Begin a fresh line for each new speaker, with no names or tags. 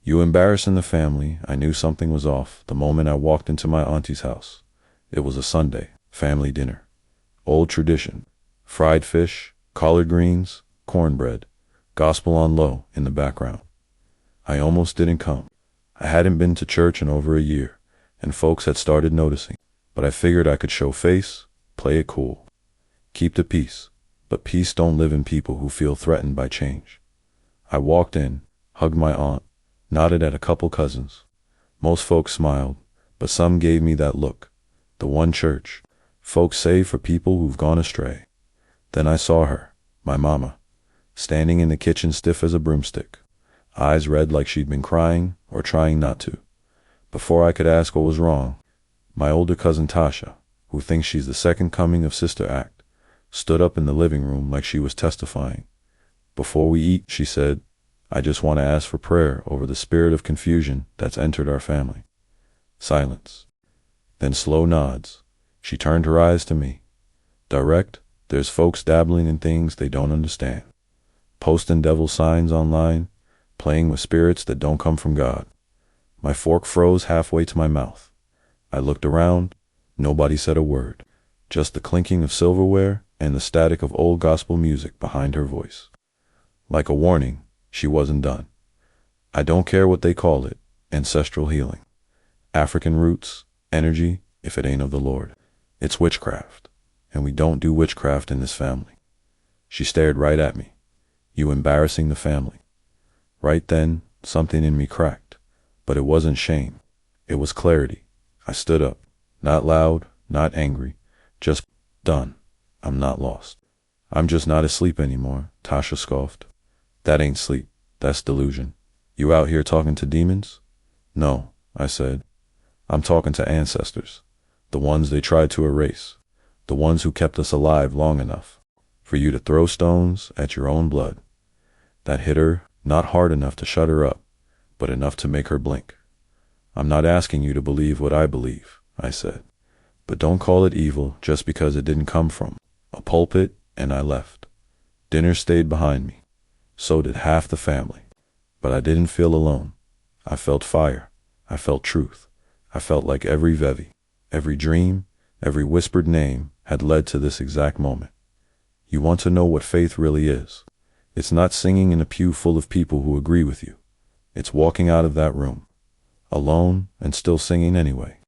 You embarrassing the family. I knew something was off the moment I walked into my auntie's house. It was a Sunday, family dinner. Old tradition. Fried fish, collard greens, cornbread, gospel on low in the background. I almost didn't come. I hadn't been to church in over a year, and folks had started noticing. But I figured I could show face, play it cool. Keep the peace, but peace don't live in people who feel threatened by change. I walked in, hugged my aunt, nodded at a couple cousins. Most folks smiled, but some gave me that look. The one church, folks say for people who've gone astray. Then I saw her, my mama, standing in the kitchen stiff as a broomstick, eyes red like she'd been crying or trying not to. Before I could ask what was wrong, my older cousin Tasha, who thinks she's the second coming of Sister Act, stood up in the living room like she was testifying. Before we eat, she said, I just want to ask for prayer over the spirit of confusion that's entered our family. Silence. Then slow nods. She turned her eyes to me. Direct, there's folks dabbling in things they don't understand. Posting devil signs online, playing with spirits that don't come from God. My fork froze halfway to my mouth. I looked around. Nobody said a word. Just the clinking of silverware and the static of old gospel music behind her voice. Like a warning, she wasn't done. I don't care what they call it, ancestral healing, African roots, energy, if it ain't of the Lord. It's witchcraft, and we don't do witchcraft in this family. She stared right at me. You embarrassing the family. Right then, something in me cracked, but it wasn't shame. It was clarity. I stood up, not loud, not angry, just done. I'm not lost. I'm just not asleep anymore, Tasha scoffed. That ain't sleep, that's delusion. You out here talking to demons? No, I said. I'm talking to ancestors, the ones they tried to erase, the ones who kept us alive long enough for you to throw stones at your own blood. That hit her, not hard enough to shut her up, but enough to make her blink. I'm not asking you to believe what I believe, I said, but don't call it evil just because it didn't come from a pulpit, and I left. Dinner stayed behind me. So did half the family. But I didn't feel alone. I felt fire. I felt truth. I felt like every Vevi, every dream, every whispered name had led to this exact moment. You want to know what faith really is? It's not singing in a pew full of people who agree with you. It's walking out of that room, alone and still singing anyway.